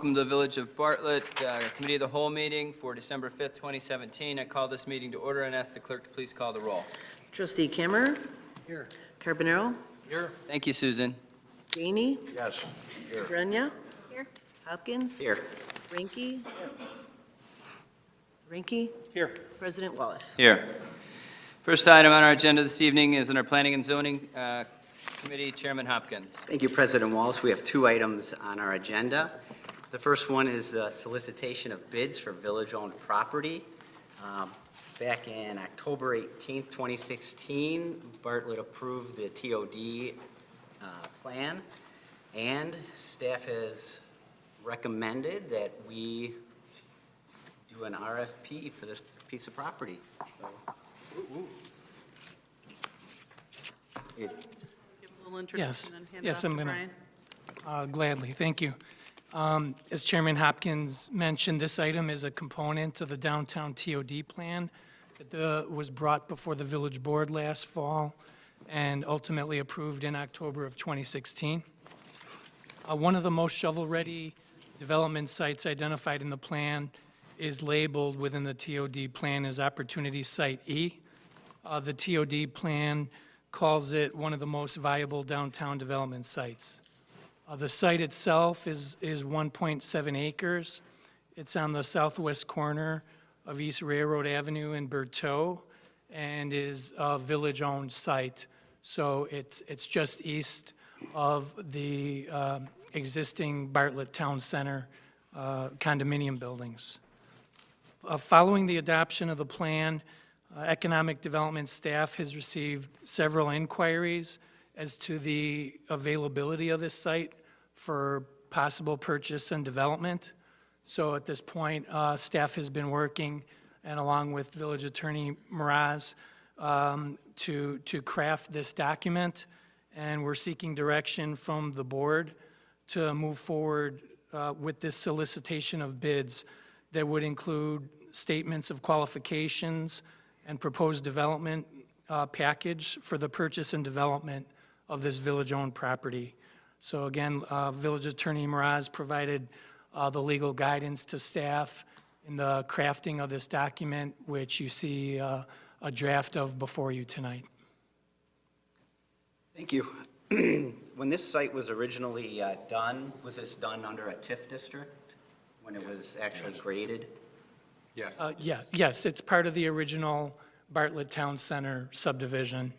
Welcome to the Village of Bartlett Committee of the Whole meeting for December 5th, 2017. I call this meeting to order and ask the clerk to please call the roll. Trustee Kimmer? Here. Carbonaro? Here. Thank you, Susan. Janey? Yes. Here. Grenya? Here. Hopkins? Here. Rinky? Rinky? Here. President Wallace? Here. First item on our agenda this evening is in our Planning and Zoning Committee, Chairman Hopkins. Thank you, President Wallace. We have two items on our agenda. The first one is solicitation of bids for village-owned property. Back in October 18th, 2016, Bartlett approved the TOD plan, and staff has recommended that we do an RFP for this piece of property. Give a little introduction Yes, and hand it yes, off I'm to going Brian. to, gladly, thank you. As Chairman Hopkins mentioned, this item is a component of the downtown TOD plan that was brought before the village board last fall and ultimately approved in October of 2016. One of the most shovel-ready development sites identified in the plan is labeled within the TOD plan as Opportunity Site E. The TOD plan calls it one of the most viable downtown development sites. The site itself is 1.7 acres. It's on the southwest corner of East Railroad Avenue in Berthoud and is a village-owned site. So it's just east of the existing Bartlett Town Center condominium buildings. Following the adoption of the plan, economic development staff has received several inquiries as to the availability of this site for possible purchase and development. So at this point, staff has been working, and along with Village Attorney Mraz, to craft this document, and we're seeking direction from the board to move forward with this solicitation of bids that would include statements of qualifications and proposed development package for the purchase and development of this village-owned property. So again, Village Attorney Mraz provided the legal guidance to staff in the crafting of this document, which you see a draft of before you tonight. Thank you. When this site was originally done, was this done under a TIF district when it was actually graded? Yes. Yes, it's part of the original Bartlett Town Center subdivision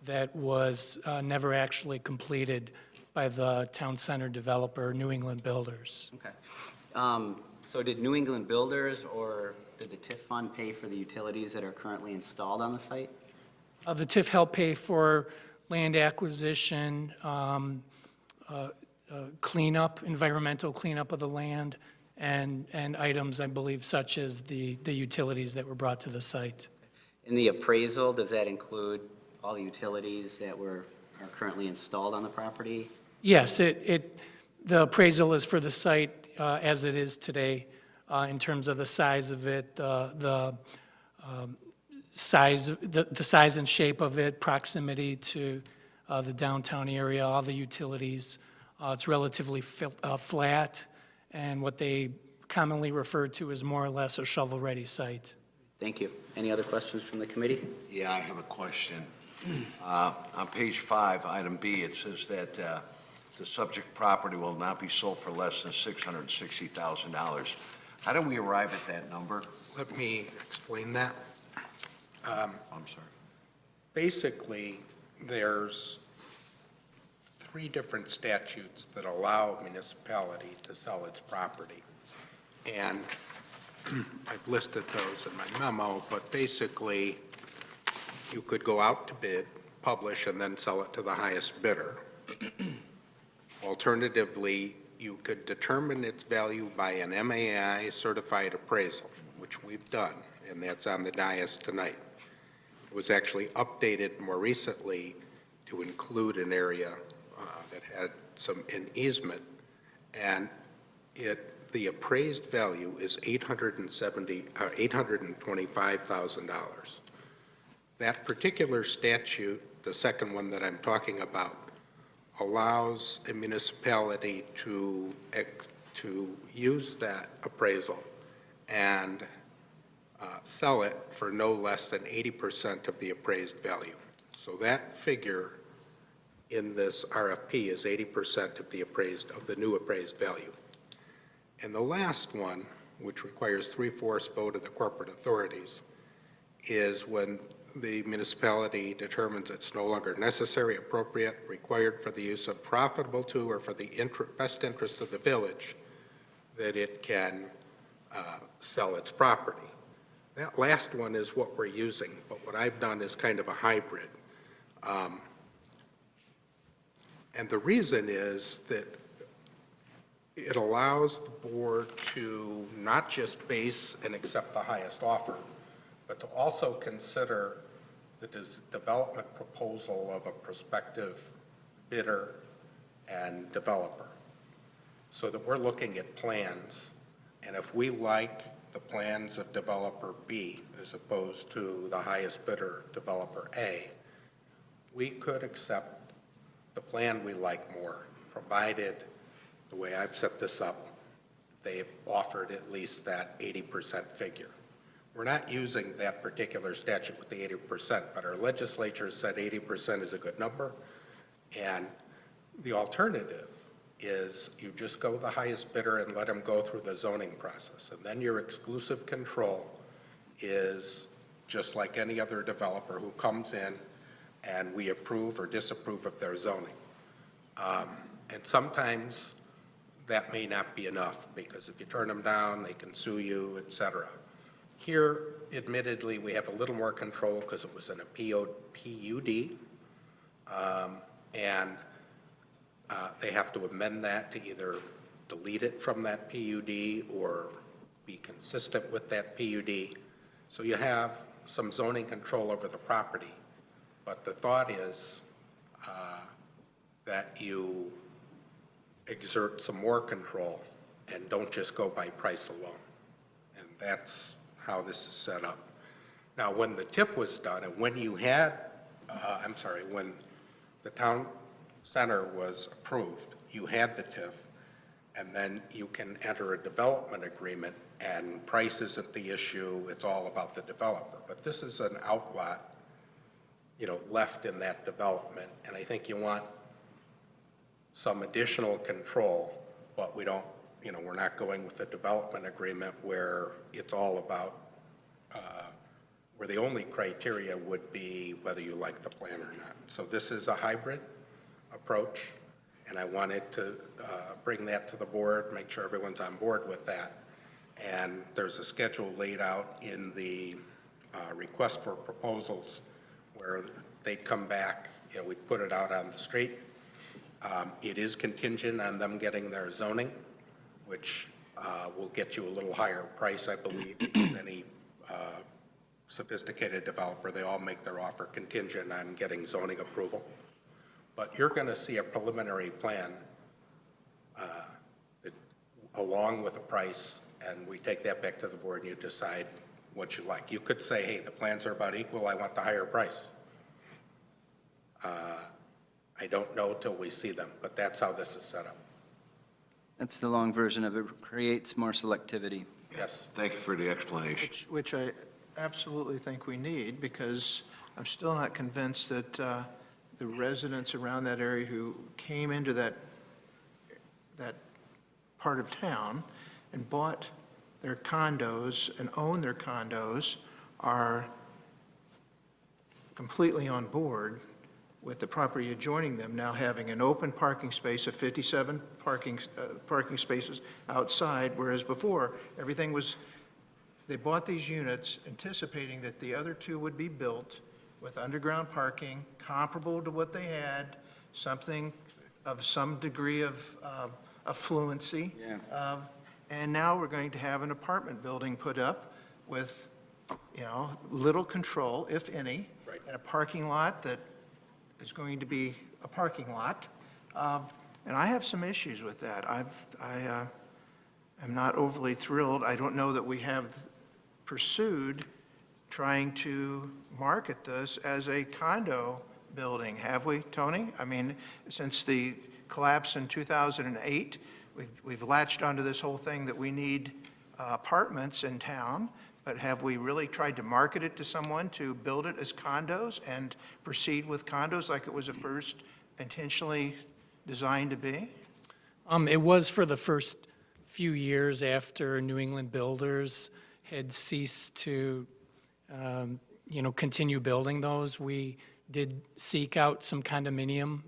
that was never actually completed by the Town Center developer, New England Builders. Okay. So did New England Builders or did the TIF fund pay for the utilities that are currently installed on the site? The TIF helped pay for land acquisition, cleanup, environmental cleanup of the land, and items, I believe, such as the utilities that were brought to the site. In the appraisal, does that include all the utilities that are currently installed on the property? Yes, the appraisal is for the site as it is today in terms of the size of it, the size and shape of it, proximity to the downtown area, all the utilities. It's relatively flat, and what they commonly refer to as more or less a shovel-ready site. Thank you. Any other questions from the committee? Yeah, I have a question. On page 5, item B, it says that the subject property will not be sold for less than $660,000. How do we arrive at that number? Let me explain that. I'm sorry. Basically, there's 3 different statutes that allow a municipality to sell its property. And I've listed those in my memo, but basically, you could go out to bid, publish, and then sell it to the highest bidder. Alternatively, you could determine its value by an MAI certified appraisal, which we've done, and that's on the dais tonight. It was actually updated more recently to include an area that had an easement, and the appraised value is $825,000. That particular statute, the second one that I'm talking about, allows a municipality to to use that appraisal and sell it for no less than 80% of the appraised value. So that figure in this RFP is 80% of the new appraised value. And the last one, which requires 3/4 vote of the corporate authorities, is when the municipality determines it's no longer necessary, appropriate, required for the use of profitable to or for the best interest of the village, that it can sell its property. That last one is what we're using, but what I've done is kind of a hybrid. And the reason is that it allows the board to not just base and accept the highest offer, but to also consider the development proposal of a prospective bidder and developer, so that we're looking at plans, and if we like the plans of developer B as opposed to the highest bidder, developer A, we could accept the plan we like more, provided, the way I've set this up, they've offered at least that 80% figure. We're not using that particular statute with the 80%, but our legislature said 80% is a good number, and the alternative is you just go the highest bidder and let them go through the zoning process, and then your exclusive control is just like any other developer who comes in and we approve or disapprove of their zoning. And sometimes that may not be enough, because if you turn them down, they can sue you, et cetera. Here, admittedly, we have a little more control because it was in a PUD, and they have to amend that to either delete it from that PUD or be consistent with that PUD. So you have some zoning control over the property, but the thought is that you exert some more control and don't just go by price alone. And that's how this is set up. Now, when the TIF was done, and when you had, when the town center was approved, you had the TIF, and then you can enter a development agreement, and price isn't the issue, it's all about the developer. But this is an outlot, left in that development, and I think you want some additional control, but we don't, we're not going with the development agreement where it's all about, where the only criteria would be whether you like the plan or not. So this is a hybrid approach, and I wanted to bring that to the board, make sure everyone's on board with that. And there's a schedule laid out in the request for proposals where they'd come back, we'd put it out on the street. It is contingent on them getting their zoning, which will get you a little higher price, I believe, because any sophisticated developer, they all make their offer contingent on getting zoning approval. But you're going to see a preliminary plan that, along with a price, and we take that back to the board and you decide what you like. You could say, hey, the plans are about equal, I want the higher price. I don't know till we see them, but that's how this is set up. That's the long version of it. Creates more selectivity. Yes. Thank you for the explanation. Which I absolutely think we need, because I'm still not convinced that the residents around that area who came into that part of town and bought their condos and own their condos are completely on board with the property adjoining them now having an open parking space of 57 parking spaces outside, whereas before, everything was, they bought these units anticipating that the other two would be built with underground parking comparable to what they had, something of some degree of affluency. Yeah. And now we're going to have an apartment building put up with, little control, if any, Right. and a parking lot that is going to be a parking lot. And I have some issues with that. I am not overly thrilled. I don't know that we have pursued trying to market this as a condo building, have we, Tony? I mean, since the collapse in 2008, we've latched onto this whole thing that we need apartments in town, but have we really tried to market it to someone to build it as condos and proceed with condos like it was at first intentionally designed to be? It was for the first few years after New England Builders had ceased to, continue building those. We did seek out some condominium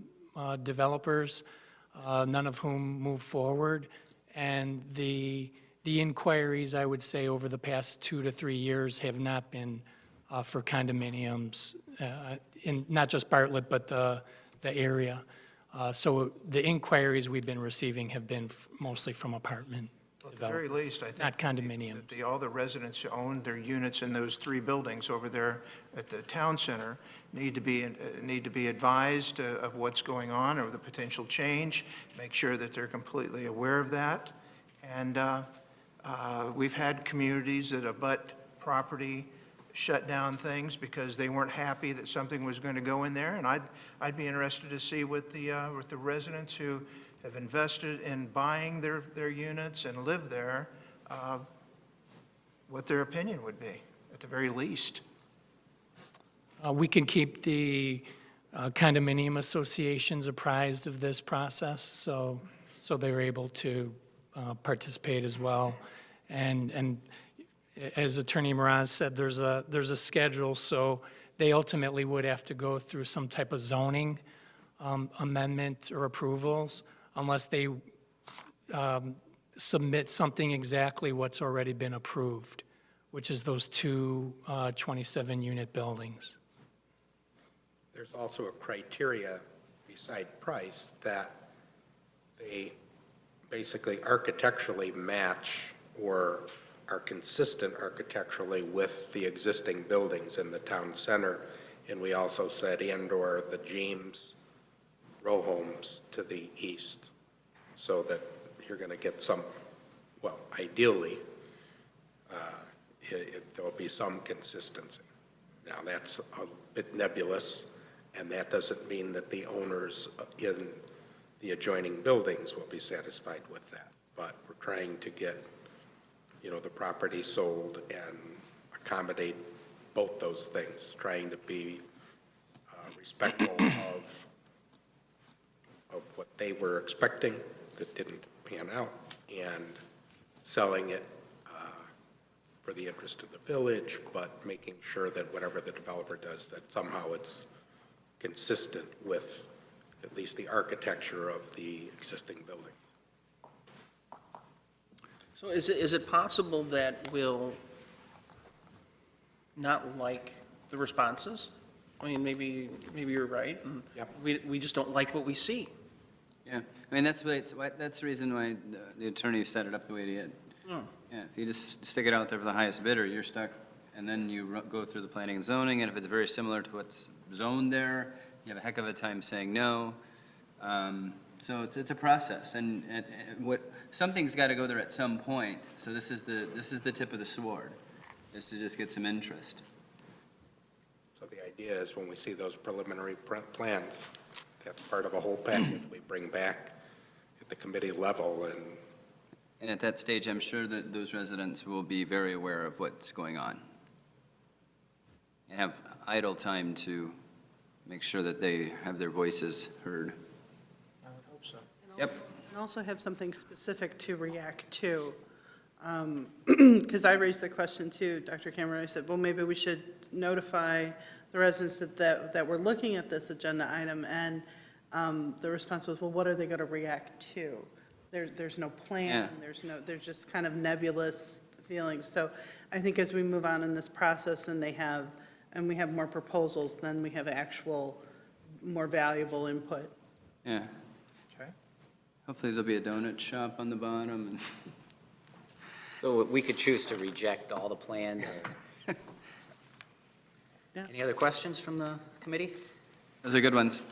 developers, none of whom moved forward. And the inquiries, I would say, over the past 2 to 3 years have not been for condominiums, in not just Bartlett, but the area. So the inquiries we've been receiving have been mostly from apartment Well, at the very developers, least, I think. not condominiums. That all the residents who own their units in those 3 buildings over there at the town center need to be advised of what's going on or the potential change, make sure that they're completely aware of that. And we've had communities that abut property shut down things because they weren't happy that something was going to go in there. And I'd be interested to see what the residents who have invested in buying their units and live there, what their opinion would be, at the very least. We can keep the condominium associations apprised of this process, so they're able to participate as well. And as Attorney Moraz said, there's a schedule, so they ultimately would have to go through some type of zoning amendment or approvals unless they submit something exactly what's already been approved, which is those 2 27-unit buildings. There's also a criteria beside price that they basically architecturally match or are consistent architecturally with the existing buildings in the town center. And we also said and/or the James row homes to the east, so that you're going to get some, well, ideally, there'll be some consistency. Now, that's a bit nebulous, and that doesn't mean that the owners in the adjoining buildings will be satisfied with that. But we're trying to get, the property sold and accommodate both those things, trying to be respectful of what they were expecting that didn't pan out, and selling it for the interest of the village, but making sure that whatever the developer does, that somehow it's consistent with at least the architecture of the existing building. So is it possible that we'll not like the responses? I mean, maybe you're right, and Yep. we just don't like what we see. Yeah, I mean, that's the reason why the attorney set it up the way he did. Oh. Yeah, if you just stick it out there for the highest bidder, you're stuck, and then you go through the planning and zoning, and if it's very similar to what's zoned there, you have a heck of a time saying no. So it's a process, and something's got to go there at some point. So this is the tip of the sword, is to just get some interest. So the idea is when we see those preliminary plans, that's part of a whole package we bring back at the committee level. And at that stage, I'm sure that those residents will be very aware of what's going on and have idle time to make sure that they have their voices heard. I would hope so. Yep. And also have something specific to react to. Because I raised the question too, Dr. Cameron, I said, well, maybe we should notify the residents that we're looking at this agenda item, and the response was, well, what are they going to react to? There's no plan, Yeah. there's just kind of nebulous feelings. So I think as we move on in this process and we have more proposals, then we have actual more valuable input. Yeah. Okay. Hopefully there'll be a donut shop on the bottom. And So we could choose to reject all the plans. Yeah. Any other questions from the committee? those are good ones.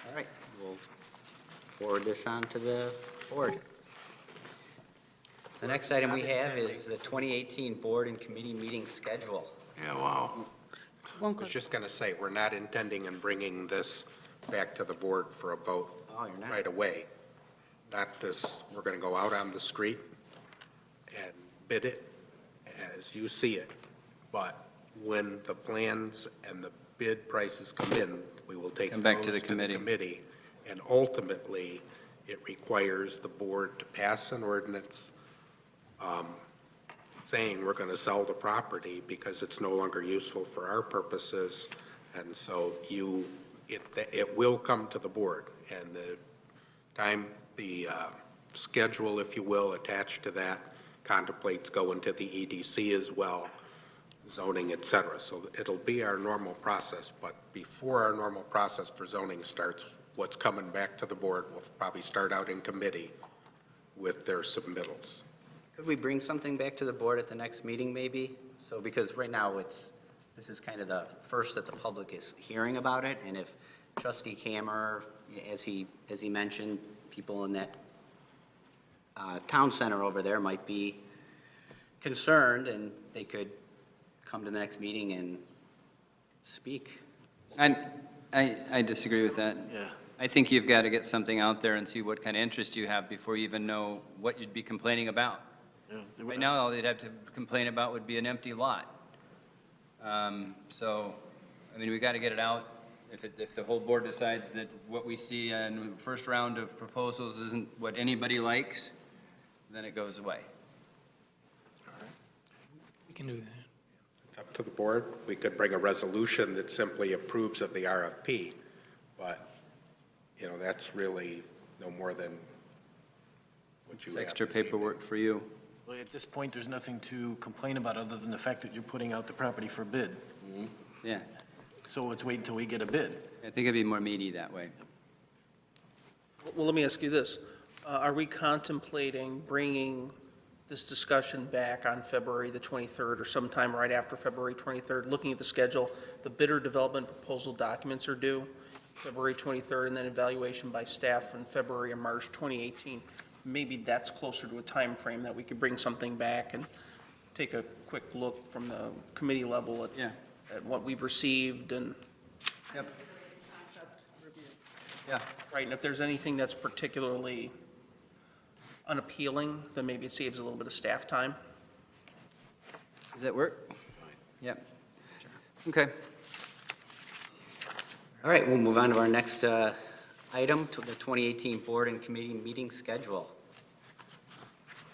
All right, we'll forward this on to the board. The next item we have is the 2018 board and committee meeting schedule. Yeah, wow. I was just going to say, we're not intending on bringing this back to the board for a vote Oh, you're not? right away. not this, we're going to go out on the street and bid it as you see it. But when the plans and the bid prices come in, we will take Come those back to the committee. And ultimately, it requires the board to pass an ordinance saying we're going to sell the property because it's no longer useful for our purposes. And so it will come to the board. And the schedule, if you will, attached to that contemplates going to the EDC as well, zoning, et cetera. So it'll be our normal process, but before our normal process for zoning starts, what's coming back to the board will probably start out in committee with their submittals. Could we bring something back to the board at the next meeting, maybe? So, because right now, this is kind of the first that the public is hearing about it, and if Trustee Hammer, as he mentioned, people in that town center over there might be concerned, and they could come to the next meeting and speak. I disagree with that. Yeah. I think you've got to get something out there and see what kind of interest you have before you even know what you'd be complaining about. Yeah. Right now, all they'd have to complain about would be an empty lot. So, I mean, we got to get it out. If the whole board decides that what we see in the first round of proposals isn't what anybody likes, then it goes away. We can do that. It's up to the board. We could bring a resolution that simply approves of the RFP, but, that's really no more than what you It's have extra this evening. paperwork for you. Well, at this point, there's nothing to complain about other than the fact that you're putting out the property for bid. Yeah, So let's wait until we get a bid. I think it'd be more meaty that way. Well, let me ask you this. Are we contemplating bringing this discussion back on February the 23rd or sometime right after February 23rd? Looking at the schedule, the bidder development proposal documents are due February 23rd, and then evaluation by staff in February and March 2018. Maybe that's closer to a time frame that we could bring something back and take a quick look from the committee level Yeah. at what we've received and, Yep. Yeah. right, and if there's anything that's particularly unappealing, then maybe it saves a little bit of staff time. Does that work? Yep. Okay. All right, we'll move on to our next item, to the 2018 Board and Committee meeting schedule.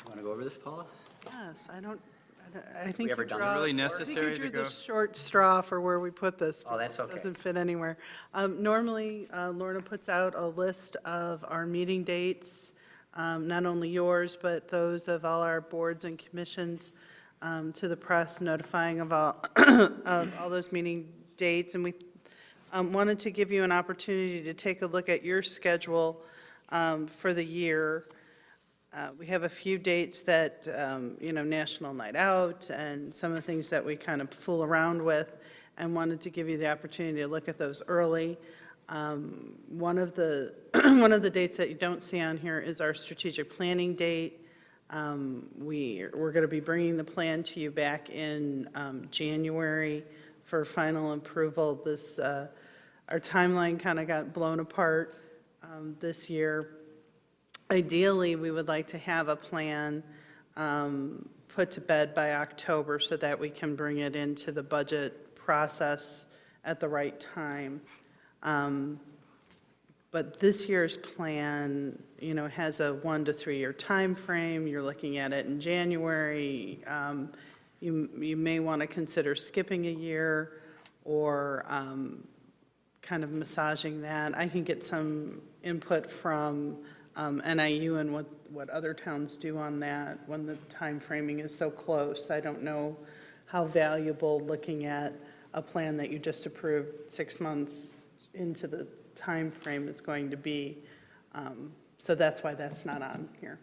Want to go over this, Paula? Yes, I think ever you done draw- this? Really I necessary think to you drew go? the short straw for where we put this. Oh, that's because okay. It doesn't fit anywhere. Normally, Lorna puts out a list of our meeting dates, not only yours, but those of all our boards and commissions, to the press, notifying of all those meeting dates. And we wanted to give you an opportunity to take a look at your schedule for the year. We have a few dates that, National Night Out and some of the things that we kind of fool around with, and wanted to give you the opportunity to look at those early. One of the dates that you don't see on here is our strategic planning date. We're going to be bringing the plan to you back in January for final approval. Our timeline kind of got blown apart this year. Ideally, we would like to have a plan put to bed by October so that we can bring it into the budget process at the right time. But this year's plan, has a 1 to 3 year time frame. You're looking at it in January. You may want to consider skipping a year or kind of massaging that. I can get some input from NIU and what other towns do on that when the time framing is so close. I don't know how valuable looking at a plan that you just approved 6 months into the time frame is going to be. So that's why that's not on here.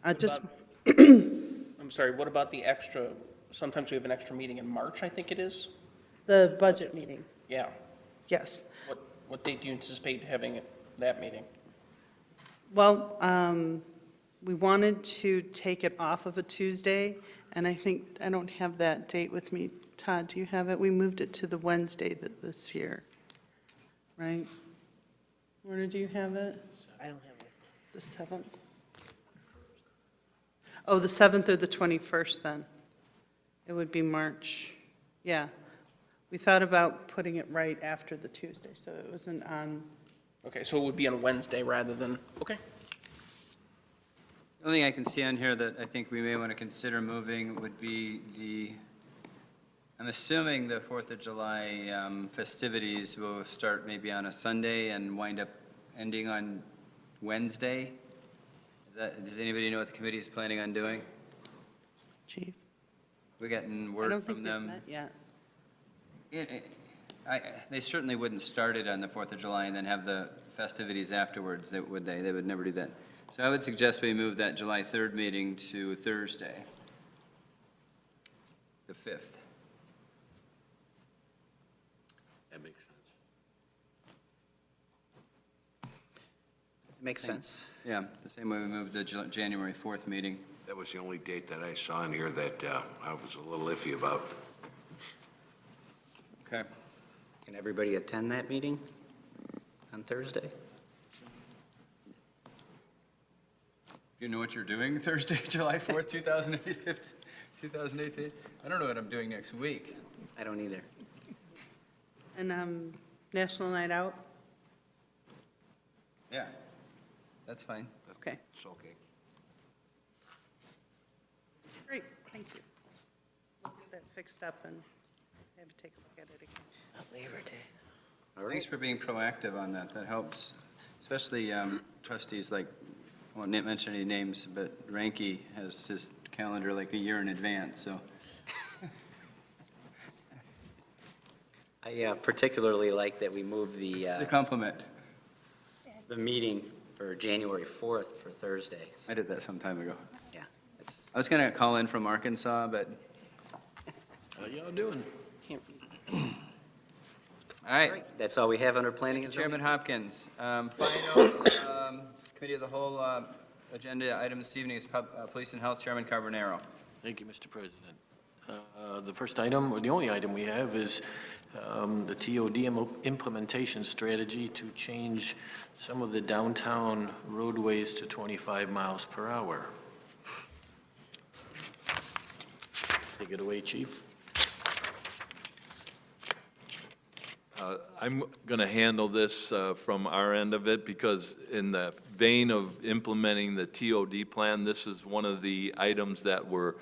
I'm sorry, what about the extra, sometimes we have an extra meeting in March, I think it is? The budget meeting, Yeah. yes. What date do you anticipate having that meeting? Well, we wanted to take it off of a Tuesday, and I don't have that date with me. Todd, do you have it? We moved it to the Wednesday this year, right? Warner, do you have it? I don't have it. The 7th? Oh, the 7th or the 21st then? It would be March, yeah. We thought about putting it right after the Tuesday, so it wasn't on, Okay, so it would be on Wednesday rather than, okay. The only thing I can see on here that I think we may want to consider moving would be I'm assuming the 4th of July festivities will start maybe on a Sunday and wind up ending on Wednesday. Does anybody know what the committee is planning on doing? Chief? We're getting I word don't from think they've them. met yet. They certainly wouldn't start it on the 4th of July and then have the festivities afterwards, would they? They would never do that. So I would suggest we move that July 3rd meeting to Thursday, the 5th. That makes sense. Makes sense. Yeah, the same way we moved the January 4th meeting. That was the only date that I saw in here that I was a little iffy about. Okay. Can everybody attend that meeting on Thursday? You know what you're doing Thursday, July 4th, 2018? I don't know what I'm doing next week. I don't either. And National Night Out? Yeah, that's fine. Okay, It's okay. great, thank you. We'll get that fixed up and have to take a look at it again. Labor Day. All right. Thanks for being proactive on that. That helps, especially trustees like, I won't mention any names, but Ranky has his calendar like a year in advance, so. I particularly like that we moved The compliment. the meeting for January 4th for Thursday. I did that some time ago. Yeah. it's- I was going to call in from Arkansas, but, How y'all doing? Can't all right. That's all we have under planning and Chairman zoning. Hopkins, final committee of the whole agenda item this evening is Police and Health Chairman Carbonaro. Thank you, Mr. President. The first item, or the only item we have, is the TOD implementation strategy to change some of the downtown roadways to 25 miles per hour. Take it away, Chief. I'm going to handle this from our end of it because in the vein of implementing the TOD plan, this is one of the items that we're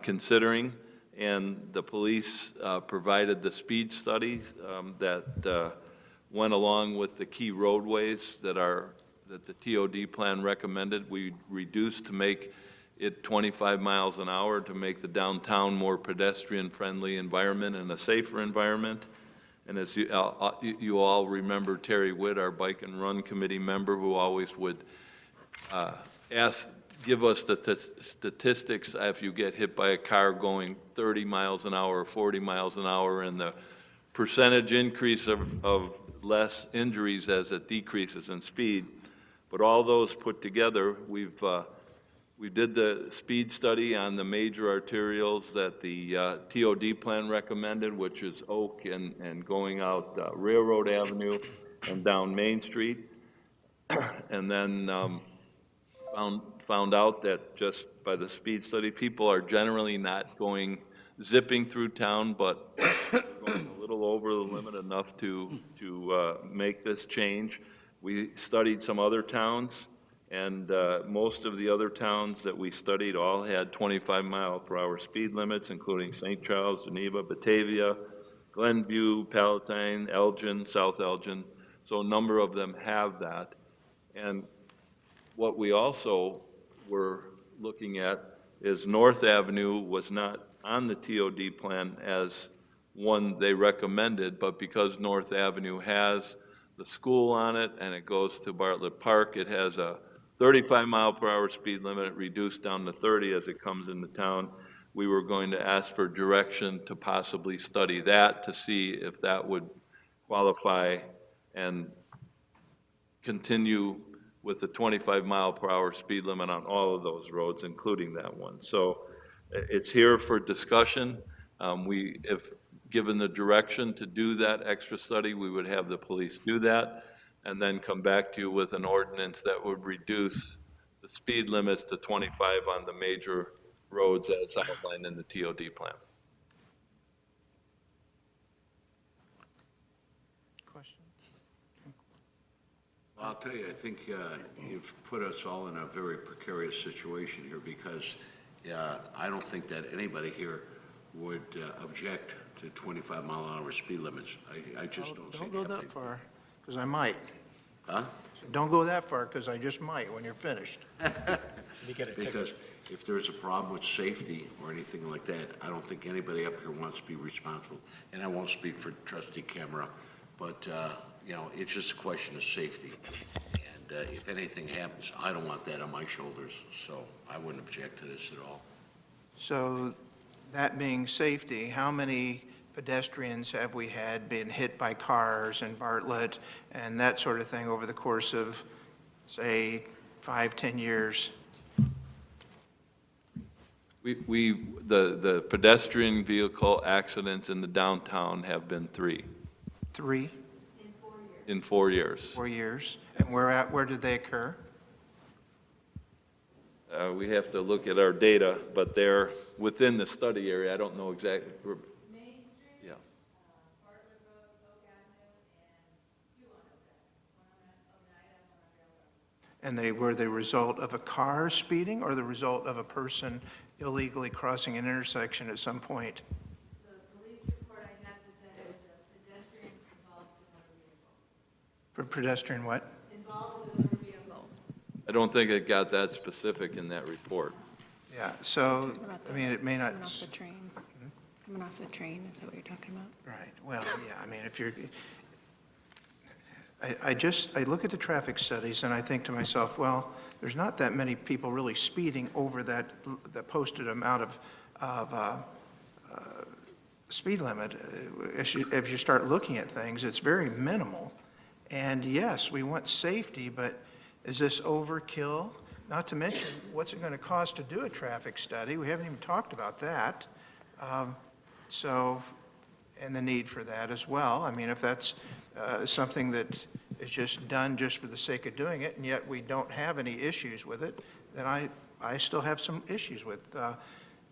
considering. And the police provided the speed studies that went along with the key roadways that the TOD plan recommended. We reduced to make it 25 miles an hour to make the downtown more pedestrian-friendly environment and a safer environment. And as you all remember, Terry Witt, our Bike and Run Committee member, who always would give us the statistics if you get hit by a car going 30 miles an hour or 40 miles an hour, and the percentage increase of less injuries as it decreases in speed. But all those put together, we did the speed study on the major arterials that the TOD plan recommended, which is Oak and going out Railroad Avenue and down Main Street. And then found out that just by the speed study, people are generally not zipping through town, but going a little over the limit enough to make this change. We studied some other towns, and most of the other towns that we studied all had 25-mile-per-hour speed limits, including St. Charles, Geneva, Batavia, Glenview, Palatine, Elgin, South Elgin. So a number of them have that. And what we also were looking at is North Avenue was not on the TOD plan as one they recommended, but because North Avenue has the school on it and it goes to Bartlett Park, it has a 35-mile-per-hour speed limit reduced down to 30 as it comes into town. We were going to ask for direction to possibly study that to see if that would qualify and continue with the 25-mile-per-hour speed limit on all of those roads, including that one. So it's here for discussion. If given the direction to do that extra study, we would have the police do that. and then come back to you with an ordinance that would reduce the speed limits to 25 on the major roads as outlined in the TOD plan. Well, I'll tell you, I think you've put us all in a very precarious situation here because I don't think that anybody here would object to 25-mile-an-hour speed limits. I just don't see it Don't go happening. that far, because I might. Huh? Don't go that far, because I just might when you're finished. Because if there's a problem with safety or anything like that, I don't think anybody up here wants to be responsible. And I won't speak for trustee Camera, but, you know, it's just a question of safety. And if anything happens, I don't want that on my shoulders, so I wouldn't object to this at all. So, that being safety, how many pedestrians have we had been hit by cars in Bartlett and that sort of thing over the course of, say, 5, 10 years? The pedestrian vehicle accidents in the downtown have been 3. 3, In 4 years. 4 years? And where did they occur? We have to look at our data, but they're within the study area. I don't know exactly. Main Street? Yeah. Bartlett Road, Oak Avenue, and 2 on Oak Avenue. 1 on Oneida, 1 on Railroad. And they were the result of a car speeding or the result of a person illegally crossing an intersection at some point? The police report I have is that it was a pedestrian involved in a motor vehicle. Pedestrian what? Involved with a motor vehicle. I don't think it got that specific in that report. Yeah, so, I mean, it may not. Coming off the train. Coming off the train, is that what you're talking about? Right, well, yeah, I mean, if you're, I look at the traffic studies and I think to myself, well, there's not that many people really speeding over that posted amount of speed limit. As you start looking at things, it's very minimal. And yes, we want safety, but is this overkill? Not to mention, what's it going to cost to do a traffic study? We haven't even talked about that. So, and the need for that as well. I mean, if that's something that is just done just for the sake of doing it, and yet we don't have any issues with it, then I still have some issues with,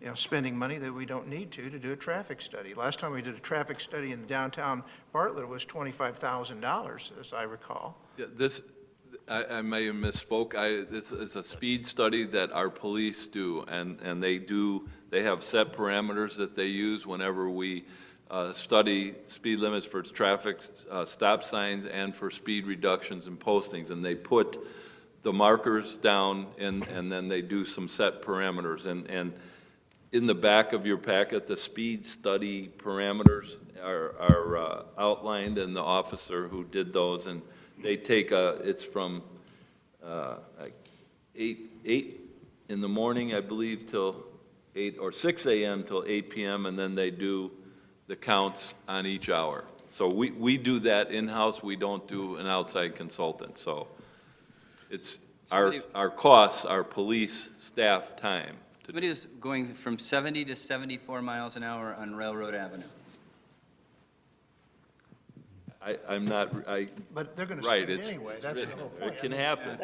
you know, spending money that we don't need to do a traffic study. Last time we did a traffic study in downtown Bartlett was $25,000, as I recall. Yeah, I may have misspoke. This is a speed study that our police do, and they have set parameters that they use whenever we study speed limits for traffic stop signs and for speed reductions and postings, and they put the markers down, and then they do some set parameters. And in the back of your packet, the speed study parameters are outlined, and the officer who did those, and they take it's from like 8 in the morning, I believe, till 8 or 6 a.m. till 8 p.m., and then they do the counts on each hour. So we do that in-house. We don't do an outside consultant. So it's our costs, our police staff time. Somebody was going from 70 to 74 miles an hour on Railroad Avenue. I'm not, But they're going to right, speed it's, anyway, that's the whole point. it can happen.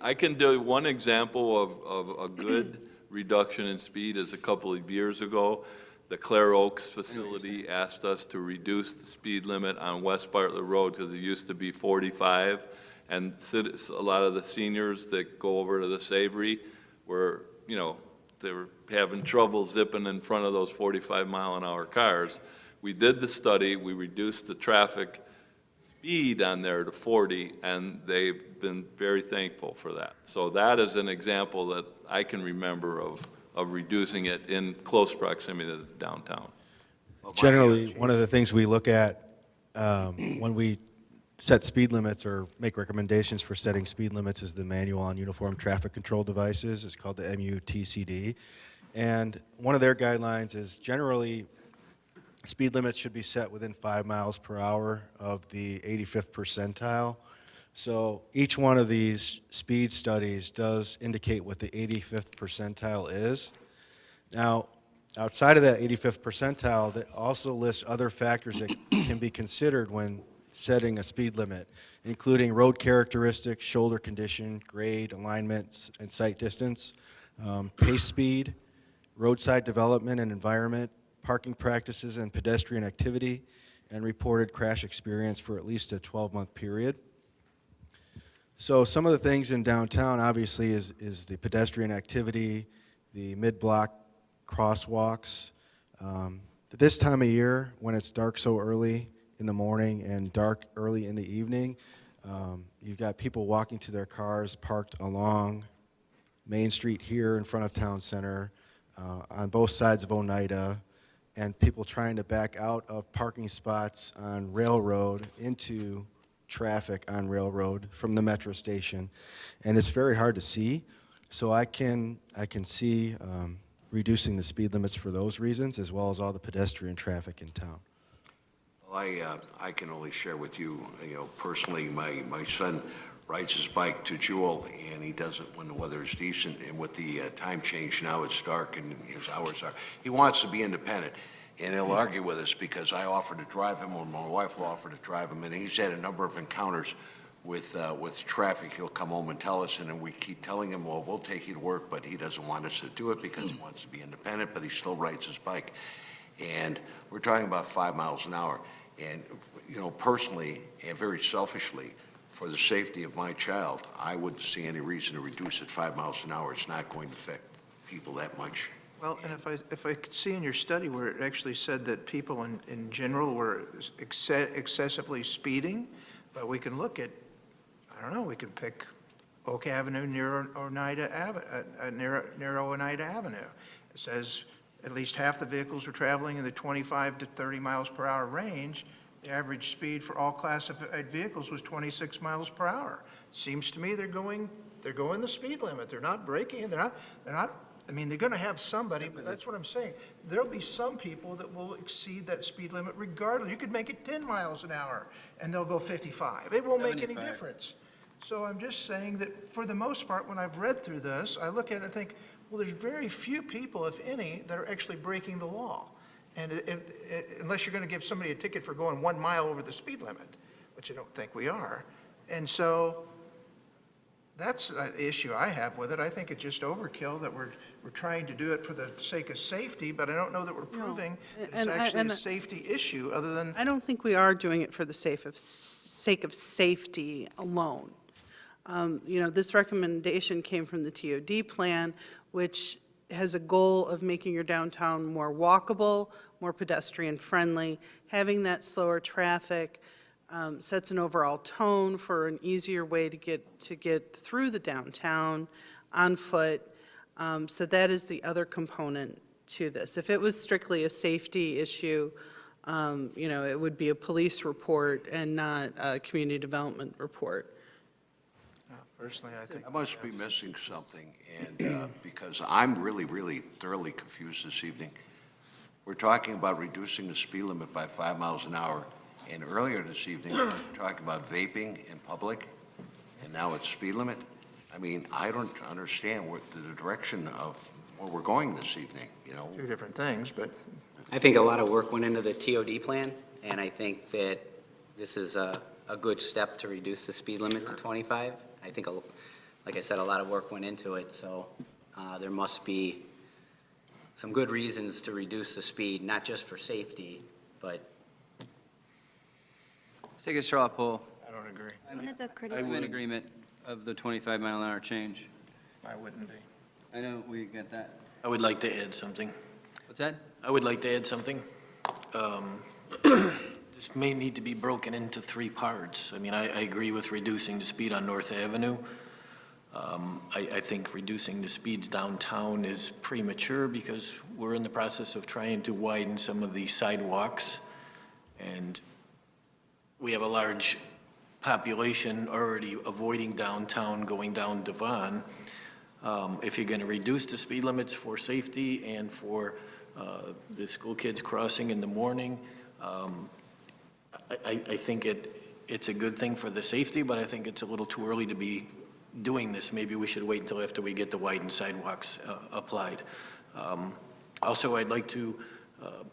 I can do one example of a good reduction in speed is a couple of years ago. The Clare Oaks facility asked us to reduce the speed limit on West Bartlett Road because it used to be 45. And a lot of the seniors that go over to the Savory were, you know, they were having trouble zipping in front of those 45-mile-an-hour cars. We did the study, we reduced the traffic speed on there to 40, and they've been very thankful for that. So that is an example that I can remember of reducing it in close proximity to downtown. Generally, one of the things we look at when we set speed limits or make recommendations for setting speed limits is the Manual on Uniform Traffic Control Devices. It's called the MUTCD. And one of their guidelines is generally speed limits should be set within 5 miles per hour of the 85th percentile. So each one of these speed studies does indicate what the 85th percentile is. Now, outside of that 85th percentile, that also lists other factors that can be considered when setting a speed limit, including road characteristics, shoulder condition, grade, alignments, and sight distance, pace speed, roadside development and environment, parking practices and pedestrian activity, and reported crash experience for at least a 12-month period. So some of the things in downtown, obviously, is the pedestrian activity, the mid-block crosswalks. At this time of year, when it's dark so early in the morning and dark early in the evening, you've got people walking to their cars parked along Main Street here in front of Town Center, on both sides of Oneida, and people trying to back out of parking spots on Railroad into traffic on Railroad from the metro station. And it's very hard to see, so I can see reducing the speed limits for those reasons, as well as all the pedestrian traffic in town. Well, I can only share with you, personally, my son rides his bike to Jewel, and he does it when the weather is decent, and with the time change now, it's dark and his hours are. He wants to be independent, and he'll argue with us because I offer to drive him, or my wife will offer to drive him, and he's had a number of encounters with traffic. He'll come home and tell us, and then we keep telling him, well, we'll take you to work, but he doesn't want us to do it because he wants to be independent, but he still rides his bike. And we're talking about 5 miles an hour. And, personally and very selfishly, for the safety of my child, I wouldn't see any reason to reduce it 5 miles an hour. It's not going to affect people that much. Well, and if I could see in your study where it actually said that people in general were excessively speeding, but we can look at, I don't know, we could pick Oak Avenue near Oneida Avenue. It says at least half the vehicles are traveling in the 25 to 30 miles per hour range. The average speed for all classified vehicles was 26 miles per hour. Seems to me they're going the speed limit. They're not braking. They're not. I mean, they're going to have somebody, but that's what I'm saying. There'll be some people that will exceed that speed limit regardless. You could make it 10 miles an hour, and they'll go 55. It won't make any 75. difference. So I'm just saying that for the most part, when I've read through this, I look at it and think, well, there's very few people, if any, that are actually breaking the law. And unless you're going to give somebody a ticket for going 1 mile over the speed limit, which I don't think we are. And so that's the issue I have with it. I think it's just overkill that we're trying to do it for the sake of safety, but I don't know that we're proving that it's actually a safety issue other than. I don't think we are doing it for the sake of safety alone. This recommendation came from the TOD plan, which has a goal of making your downtown more walkable, more pedestrian-friendly. Having that slower traffic sets an overall tone for an easier way to get through the downtown on foot. So that is the other component to this. If it was strictly a safety issue, it would be a police report and not a community development report. Personally, I think. I must be missing something, and because I'm really, really thoroughly confused this evening. We're talking about reducing the speed limit by 5 miles an hour, and earlier this evening, we were talking about vaping in public, and now it's speed limit. I mean, I don't understand what the direction of where we're going this evening, Two different things, but. I think a lot of work went into the TOD plan, and I think that this is a good step to reduce the speed limit to 25. I think, like I said, a lot of work went into it, so there must be some good reasons to reduce the speed, not just for safety, but. Let's take a straw poll. I don't agree. One of the I'm criticisms. in agreement of the 25-mile-an-hour change. I wouldn't be. I know, we get that. I would like to add something. What's that? I would like to add something. This may need to be broken into 3 parts. I mean, I agree with reducing the speed on North Avenue. I think reducing the speeds downtown is premature because we're in the process of trying to widen some of the sidewalks, and we have a large population already avoiding downtown, going down Devon. If you're going to reduce the speed limits for safety and for the school kids crossing in the morning, I think it's a good thing for the safety, but I think it's a little too early to be doing this. Maybe we should wait until after we get the widened sidewalks applied. Also, I'd like to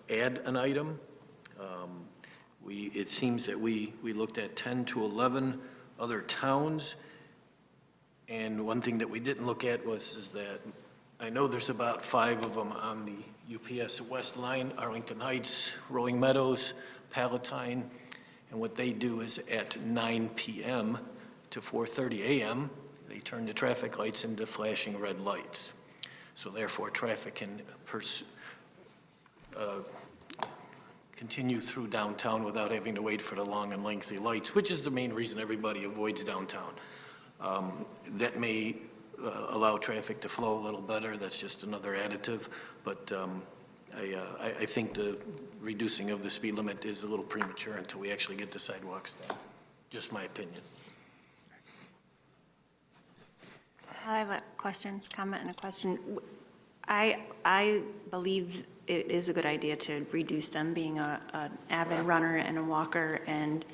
add an item. It seems that we looked at 10 to 11 other towns, and one thing that we didn't look at is that I know there's about 5 of them on the UPS West line, Arlington Heights, Rolling Meadows, Palatine, and what they do is at 9 PM to 4:30 AM, they turn the traffic lights into flashing red lights. So therefore, traffic can continue through downtown without having to wait for the long and lengthy lights, which is the main reason everybody avoids downtown. That may allow traffic to flow a little better. That's just another additive. But I think the reducing of the speed limit is a little premature until we actually get the sidewalks done. Just my opinion. I have a question, comment and a question. I believe it is a good idea to reduce them, being an avid runner and a walker, and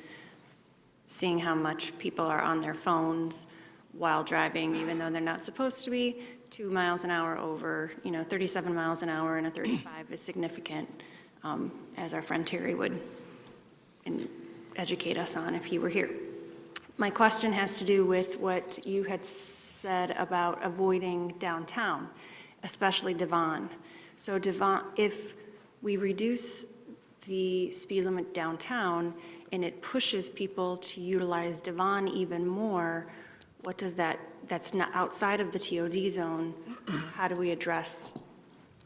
seeing how much people are on their phones while driving, even though they're not supposed to be. 2 miles an hour over, 37 miles an hour and a 35 is significant, as our friend Terry would educate us on if he were here. My question has to do with what you had said about avoiding downtown, especially Devon. So Devon, if we reduce the speed limit downtown and it pushes people to utilize Devon even more, what does that's not outside of the TOD zone, how do we address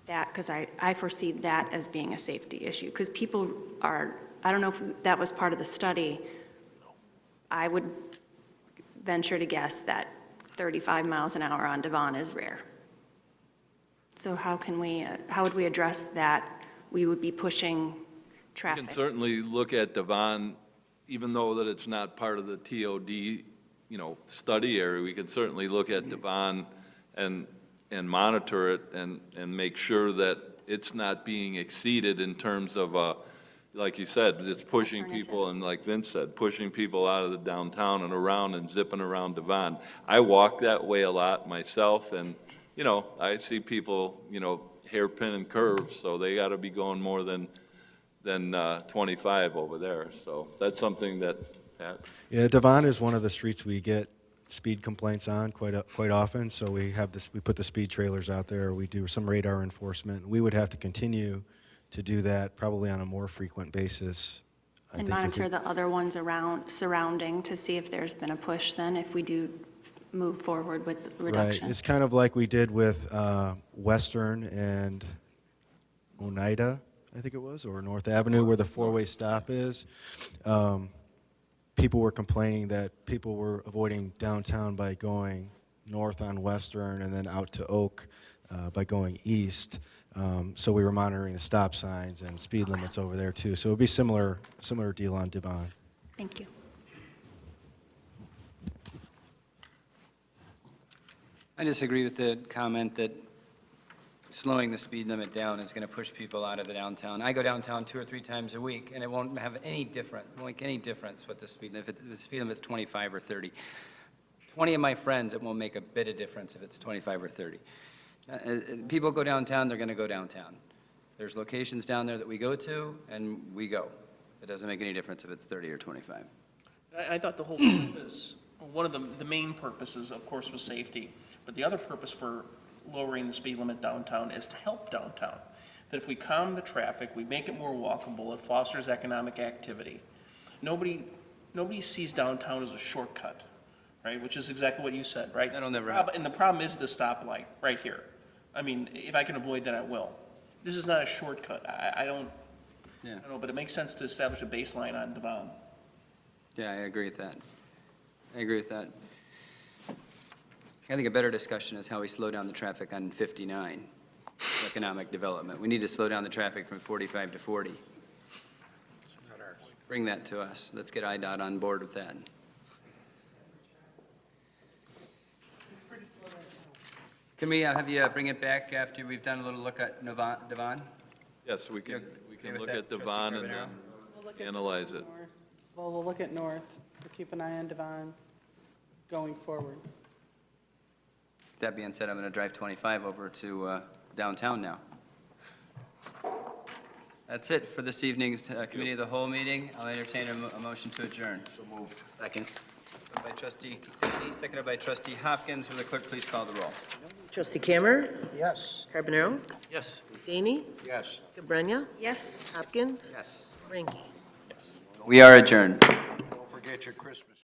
that? Because I foresee that as being a safety issue, because people are, I don't know if that was part of the study. I would venture to guess that 35 miles an hour on Devon is rare. So how would we address that? We would be pushing We traffic. can certainly look at Devon, even though that it's not part of the TOD, study area. We can certainly look at Devon and monitor it and make sure that it's not being exceeded in terms of, like you said, it's pushing people, and like Vince said, pushing people out of the downtown and around and zipping around Devon. I walk that way a lot myself, and I see people, hairpin and curves, so they got to be going more than 25 over there. So that's something that, Pat? Yeah, Devon is one of the streets we get speed complaints on quite often. So we put the speed trailers out there. We do some radar enforcement. We would have to continue to do that probably on a more frequent basis. I And think if monitor the other ones surrounding to see if there's been a push then, if we do move forward with reduction. Right. It's kind of like we did with Western and Oneida, I think it was, or North Avenue, where the four-way stop is. People were complaining that people were avoiding downtown by going north on Western and then out to Oak by going east. So we were monitoring the stop signs and speed limits over there too. So it would be similar deal on Devon. Thank you. I disagree with the comment that slowing the speed limit down is going to push people out of the downtown. I go downtown 2 or 3 times a week, and it won't have any difference with the speed limit. If the speed limit's 25 or 30. 20 of my friends, it won't make a bit of difference if it's 25 or 30. People go downtown, they're going to go downtown. There's locations down there that we go to, and we go. It doesn't make any difference if it's 30 or 25. I thought the whole purpose, one of the main purposes, of course, was safety, but the other purpose for lowering the speed limit downtown is to help downtown. That if we calm the traffic, we make it more walkable, it fosters economic activity. Nobody sees downtown as a shortcut, right? Which is exactly what you said, right? That'll never happen. And the problem is the stoplight right here. I mean, if I can avoid that, I will. This is not a shortcut. I don't know, but it makes sense to establish a baseline on Devon. Yeah, I agree with that. I think a better discussion is how we slow down the traffic on 59, economic development. We need to slow down the traffic from 45 to 40. Bring that to us. Let's get IDOT on board with that. Can we have you bring it back after we've done a little look at Devon? Yes, we can with look that, at Devon and Trustee then analyze it. Well, we'll look at north. We'll keep an eye on Devon going forward. That being said, I'm going to drive 25 over to downtown now. That's it for this evening's Committee of the Whole meeting. I'll entertain a motion to adjourn. So moved. Second. Moved by trustee Kenny, seconded by trustee Hopkins. Will the clerk please call the roll? Trustee Cameron, Yes. Carbonaro, Yes. Daney, Yes. Cabrera, Yes. Hopkins, Yes. Ranky. We are adjourned.